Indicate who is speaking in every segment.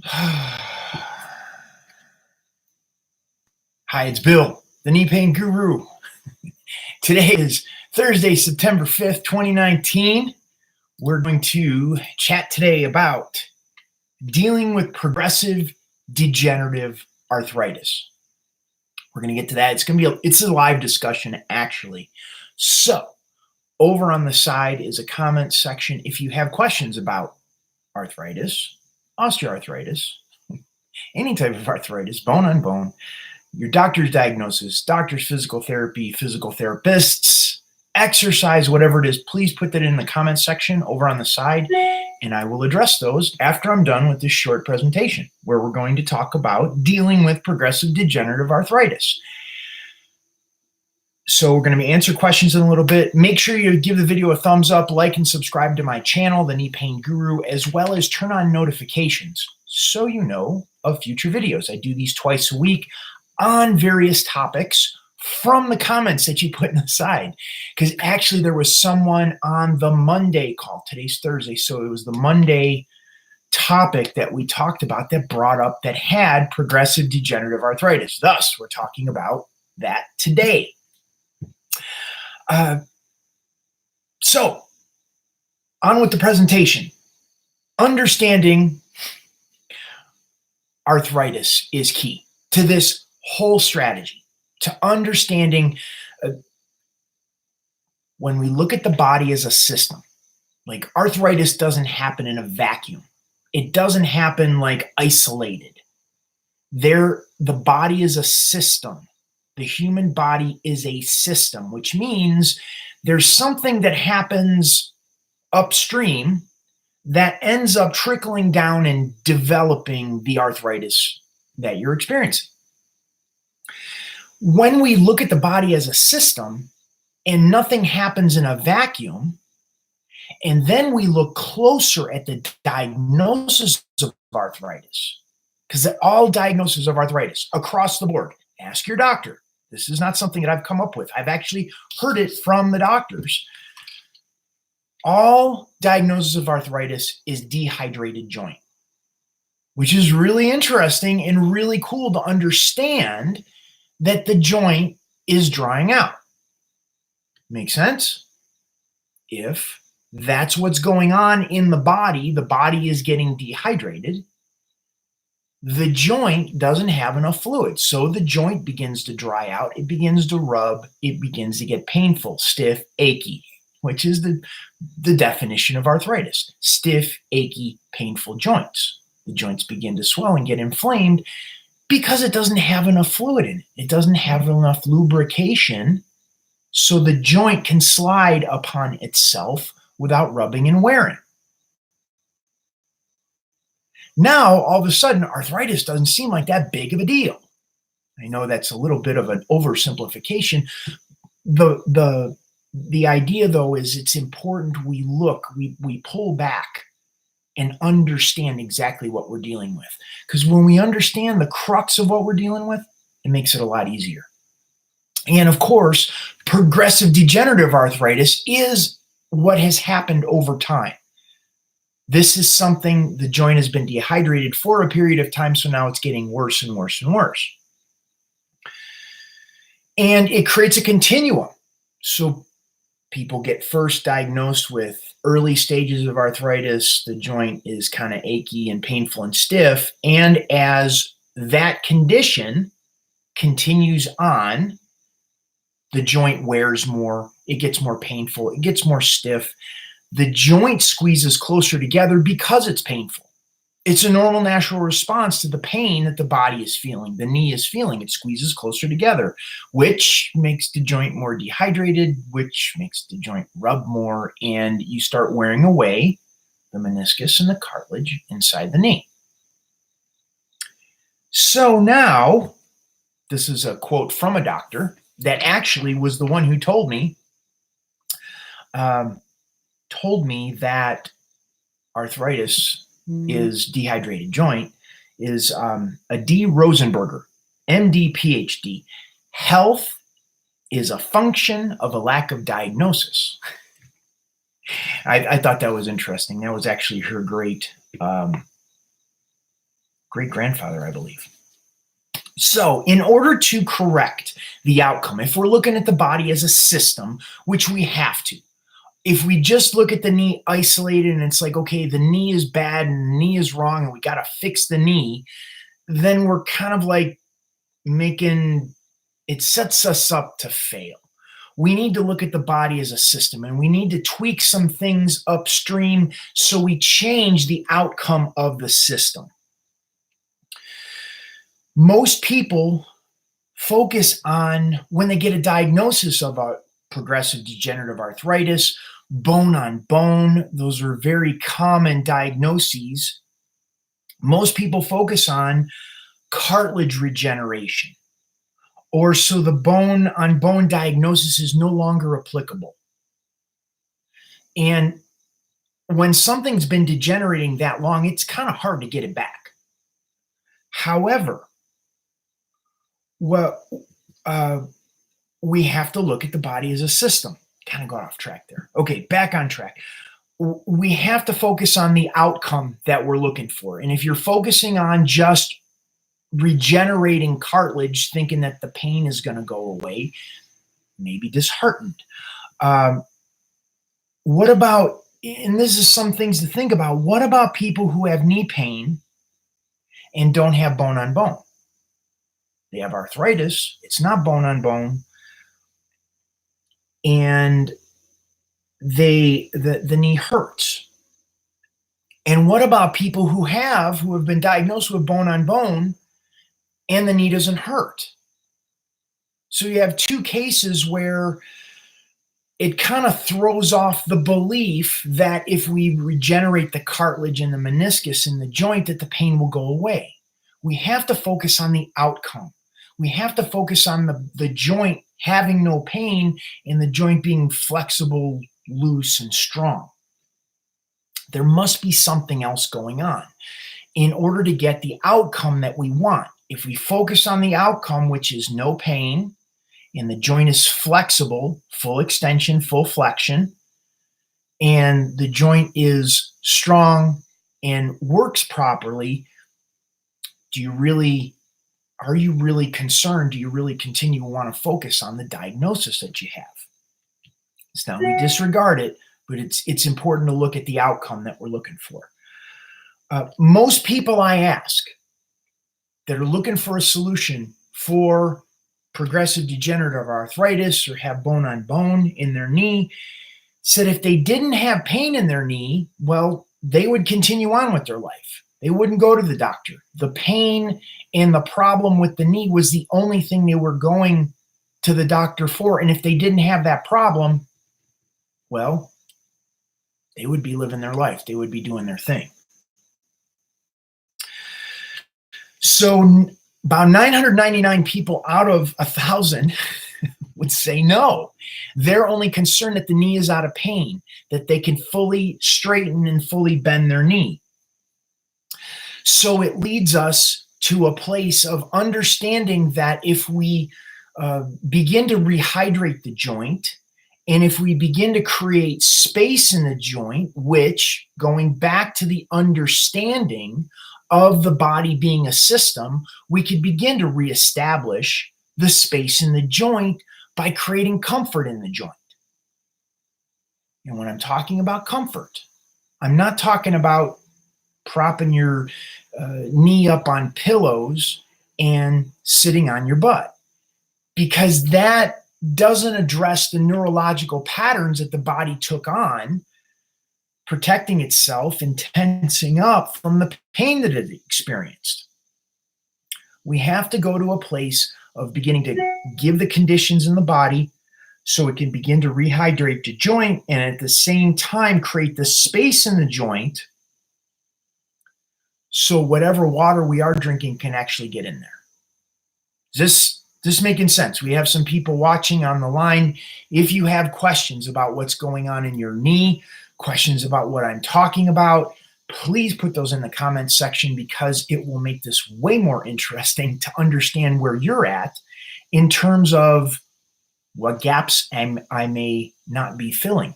Speaker 1: Hi, it's Bill, the knee pain guru. Today is Thursday, September 5th, 2019. We're going to chat today about dealing with progressive degenerative arthritis. We're going to get to that. It's a live discussion, actually. So over on the side is a comment section. If you have questions about arthritis, osteoarthritis, any type of arthritis, bone on bone, your doctor's diagnosis, doctor's physical therapy, physical therapists, exercise, whatever it is, please put that in the comment section over on the side, and I will address those after I'm done with this short presentation, where we're going to talk about dealing with progressive degenerative arthritis. So we're going to answer questions in a little bit. Make sure you give the video a thumbs up, like and subscribe to my channel, The Knee Pain Guru, as well as turn on notifications so you know of future videos. I do these twice a week on various topics from the comments that you put in the side. Because actually there was someone on the Monday call. Today's Thursday, so it was the Monday topic that we talked about that brought up that had progressive degenerative arthritis. Thus, we're talking about that today. So, on with the presentation. Understanding arthritis is key to this whole strategy, to understanding when we look at the body as a system. Like, arthritis doesn't happen in a vacuum. It doesn't happen like isolated. The body is a system. The human body is a system, which means there's something that happens upstream that ends up trickling down and developing the arthritis that you're experiencing. When we look at the body as a system and nothing happens in a vacuum, and then we look closer at the diagnosis of arthritis, because all diagnoses of arthritis across the board, ask your doctor. This is not something that I've come up with. I've actually heard it from the doctors. All diagnosis of arthritis is dehydrated joint, which is really interesting and really cool to understand that the joint is drying out. Make sense? If that's what's going on in the body is getting dehydrated, the joint doesn't have enough fluid. So the joint begins to dry out. It begins to rub. It begins to get painful, stiff, achy, which is the definition of arthritis. Stiff, achy, painful joints. The joints begin to swell and get inflamed because it doesn't have enough fluid in it. It doesn't have enough lubrication so the joint can slide upon itself without rubbing and wearing. Now, all of a sudden, arthritis doesn't seem like that big of a deal. I know that's a little bit of an oversimplification. The idea, though, is it's important we pull back and understand exactly what we're dealing with. Because when we understand the crux of what we're dealing with, it makes it a lot easier. And of course, progressive degenerative arthritis is what has happened over time. This is something, the joint has been dehydrated for a period of time, so now it's getting worse and worse and worse. And it creates a continuum. So people get first diagnosed with early stages of arthritis. The joint is kind of achy and painful and stiff. And as that condition continues on, the joint wears more, it gets more painful, it gets more stiff. The joint squeezes closer together because it's painful. It's a normal natural response to the pain that the body is feeling, the knee is feeling. It squeezes closer together, which makes the joint more dehydrated, which makes the joint rub more, and you start wearing away the meniscus and the cartilage inside the knee. So now, this is a quote from a doctor that actually was the one who told me that arthritis is dehydrated joint, is a D. Rosenberger, MD, PhD. Health is a function of a lack of diagnosis. I thought that was interesting. That was actually her great great-grandfather, I believe. So in order to correct the outcome, if we're looking at the body as a system, which we have to, if we just look at the knee isolated and it's like, okay, the knee is bad and the knee is wrong and we got to fix the knee, then we're kind of like it sets us up to fail. We need to look at the body as a system, and we need to tweak some things upstream so we change the outcome of the system. Most people focus on, when they get a diagnosis of a progressive degenerative arthritis, bone on bone. Those are very common diagnoses. Most people focus on cartilage regeneration, or so the bone on bone diagnosis is no longer applicable. And when something's been degenerating that long, it's kind of hard to get it back. However, we have to look at the body as a system. Kind of got off track there. Okay, back on track. We have to focus on the outcome that we're looking for. And if you're focusing on just regenerating cartilage, thinking that the pain is going to go away, maybe disheartened. What about, and this is some things to think about, what about people who have knee pain and don't have bone on bone? They have arthritis, it's not bone on bone, and the knee hurts. And what about people who have been diagnosed with bone on bone and the knee doesn't hurt? So you have two cases where it kind of throws off the belief that if we regenerate the cartilage and the meniscus in the joint, that the pain will go away. We have to focus on the outcome. We have to focus on the joint having no pain and the joint being flexible, loose, and strong. There must be something else going on in order to get the outcome that we want. If we focus on the outcome, which is no pain, and the joint is flexible, full extension, full flexion, and the joint is strong and works properly, are you really concerned? Do you really continue to want to focus on the diagnosis that you have? It's not we disregard it, but it's important to look at the outcome that we're looking for. Most people I ask that are looking for a solution for progressive degenerative arthritis or have bone on bone in their knee said if they didn't have pain in their knee, well, they would continue on with their life. They wouldn't go to the doctor. The pain and the problem with the knee was the only thing they were going to the doctor for. And if they didn't have that problem, well, they would be living their life. They would be doing their thing. So about 999 people out of 1,000 would say no. They're only concerned that the knee is out of pain, that they can fully straighten and fully bend their knee. So it leads us to a place of understanding that if we begin to rehydrate the joint, and if we begin to create space in the joint, which, going back to the understanding of the body being a system, we could begin to reestablish the space in the joint by creating comfort in the joint. And when I'm talking about comfort, I'm not talking about propping your knee up on pillows and sitting on your butt, because that doesn't address the neurological patterns that the body took on, protecting itself and tensing up from the pain that it experienced. We have to go to a place of beginning to give the conditions in the body so it can begin to rehydrate the joint and at the same time create the space in the joint so whatever water we are drinking can actually get in there. Is this making sense? We have some people watching on the line. If you have questions about what's going on in your knee, questions about what I'm talking about, please put those in the comments section, because it will make this way more interesting to understand where you're at in terms of what gaps I may not be filling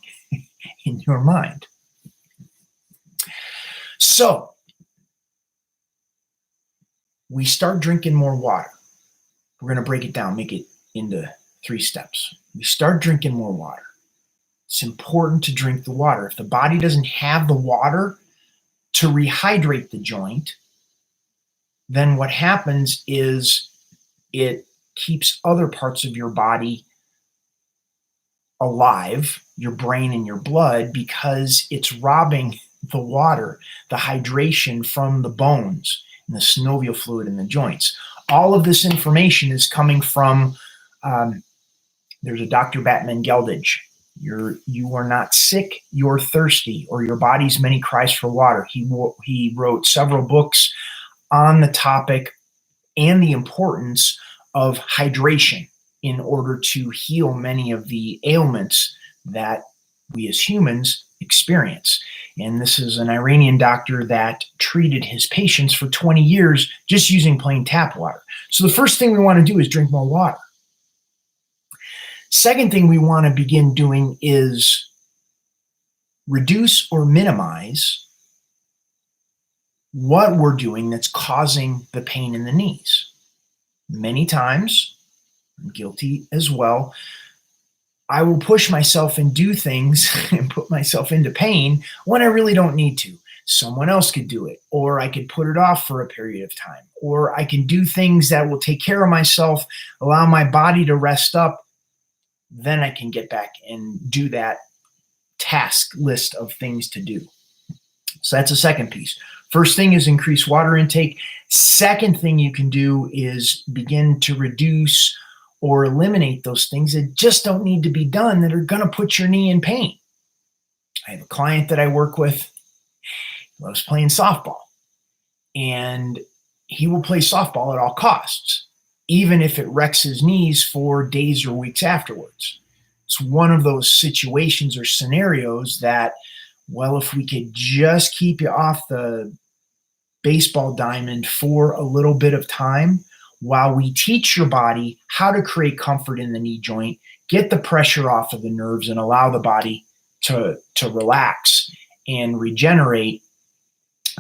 Speaker 1: in your mind. So we start drinking more water. We're going to break it down, make it into 3 steps. We start drinking more water. It's important to drink the water. If the body doesn't have the water to rehydrate the joint, then what happens is it keeps other parts of your body alive, your brain and your blood, because it's robbing the water, the hydration from the bones and the synovial fluid in the joints. All of this information is coming from, there's a Dr. Batman Geldage. You are not sick, you're thirsty, or your body's many cries for water. He wrote several books on the topic and the importance of hydration in order to heal many of the ailments that we as humans experience. And this is an Iranian doctor that treated his patients for 20 years just using plain tap water. So the first thing we want to do is drink more water. Second thing we want to begin doing is reduce or minimize what we're doing that's causing the pain in the knees. Many times, I'm guilty as well, I will push myself and do things and put myself into pain when I really don't need to. Someone else could do it, or I could put it off for a period of time, or I can do things that will take care of myself, allow my body to rest up. Then I can get back and do that task list of things to do. So that's the second piece. First thing is increase water intake. Second thing you can do is begin to reduce or eliminate those things that just don't need to be done that are going to put your knee in pain. I have a client that I work with who loves playing softball, and he will play softball at all costs, even if it wrecks his knees for days or weeks afterwards. It's one of those situations or scenarios that, well, if we could just keep you off the baseball diamond for a little bit of time while we teach your body how to create comfort in the knee joint, get the pressure off of the nerves, and allow the body to relax and regenerate,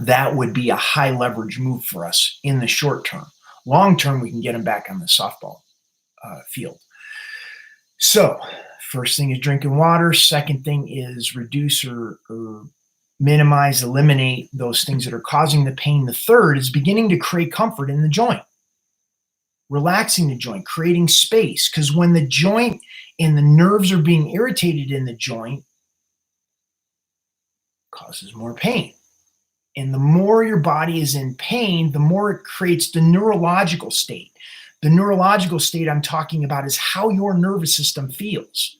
Speaker 1: that would be a high leverage move for us in the short term. Long term, we can get them back on the softball field. So first thing is drinking water. Second thing is reduce or minimize, eliminate those things that are causing the pain. The third is beginning to create comfort in the joint, relaxing the joint, creating space. Because when the joint and the nerves are being irritated in the joint, it causes more pain. And the more your body is in pain, the more it creates the neurological state. The neurological state I'm talking about is how your nervous system feels.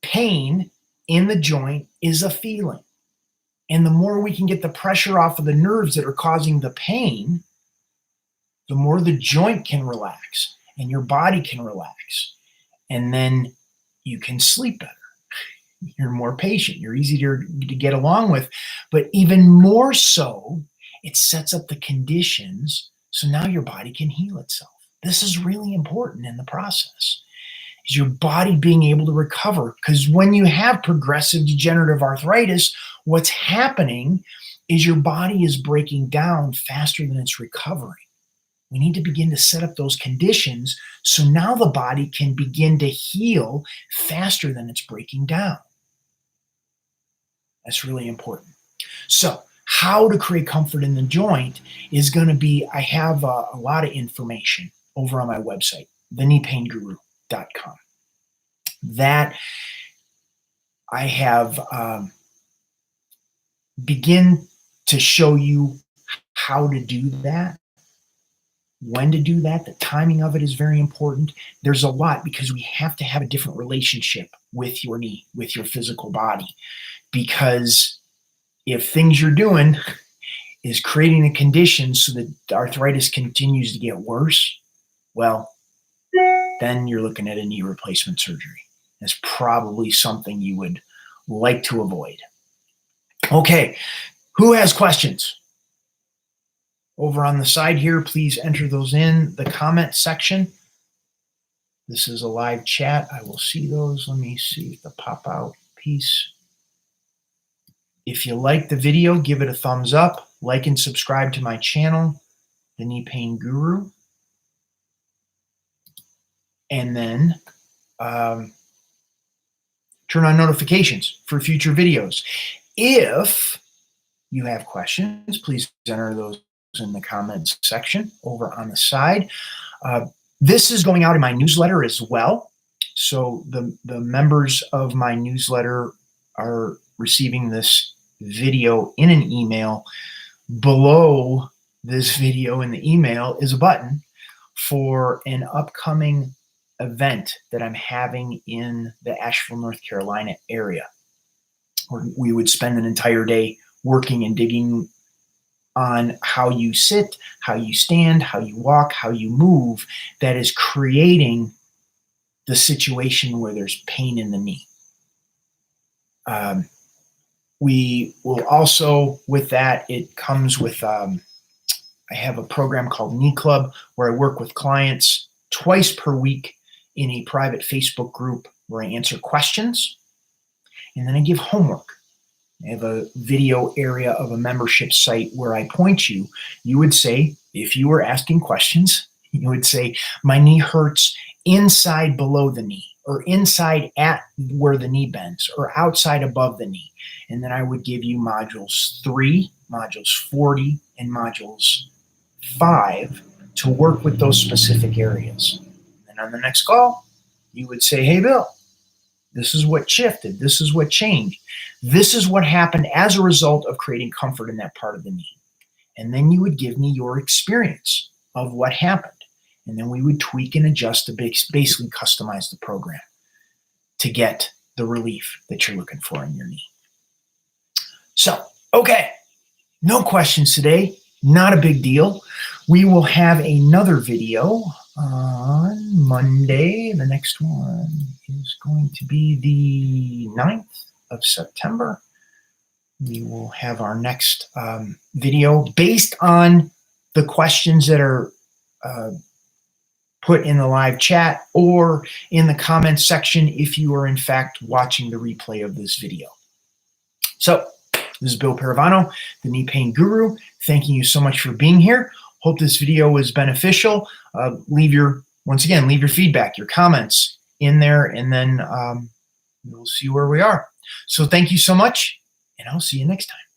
Speaker 1: Pain in the joint is a feeling. And the more we can get the pressure off of the nerves that are causing the pain, the more the joint can relax and your body can relax. And then you can sleep better. You're more patient. You're easier to get along with. But even more so, it sets up the conditions so now your body can heal itself. This is really important in the process, is your body being able to recover. Because when you have progressive degenerative arthritis, what's happening is your body is breaking down faster than it's recovering. We need to begin to set up those conditions so now the body can begin to heal faster than it's breaking down. That's really important. So how to create comfort in the joint is going to be, I have a lot of information over on my website, thekneepainguru.com, that I have begin to show you how to do that, when to do that. The timing of it is very important. There's a lot, because we have to have a different relationship with your knee, with your physical body. Because if things you're doing is creating the conditions so that the arthritis continues to get worse, well, then you're looking at a knee replacement surgery. That's probably something you would like to avoid. Okay, who has questions? Over on the side here, please enter those in the comment section. This is a live chat. I will see those. Let me see the pop out piece. If you like the video, give it a thumbs up, like and subscribe to my channel. the Knee Pain Guru, and then turn on notifications for future videos. If you have questions, please enter those in the comments section over on the side. This is going out in my newsletter as well. So the members of my newsletter are receiving this video in an email. Below this video in the email is a button for an upcoming event that I'm having in the Asheville, North Carolina area, where we would spend an entire day working and digging on how you sit, how you stand, how you walk, how you move, that is creating the situation where there's pain in the knee. We will also, with that, it comes with, I have a program called Knee Club where I work with clients twice per week in a private Facebook group where I answer questions, and then I give homework. I have a video area of a membership site where I point you. You would say, if you were asking questions, you would say, my knee hurts inside below the knee, or inside at where the knee bends, or outside above the knee. And then I would give you modules 3, modules 40, and modules 5 to work with those specific areas. And on the next call, you would say, hey, Bill, this is what shifted. This is what changed. This is what happened as a result of creating comfort in that part of the knee. And then you would give me your experience of what happened. And then we would tweak and adjust to basically customize the program to get the relief that you're looking for in your knee. So, okay, no questions today. Not a big deal. We will have another video on Monday. The next one is going to be the 9th of September. We will have our next video based on the questions that are put in the live chat or in the comments section if you are in fact watching the replay of this video. So this is Bill Paravano, the Knee Pain Guru. Thanking you so much for being here. Hope this video was beneficial. Once again, leave your feedback, your comments in there, and then we'll see where we are. So thank you so much, and I'll see you next time.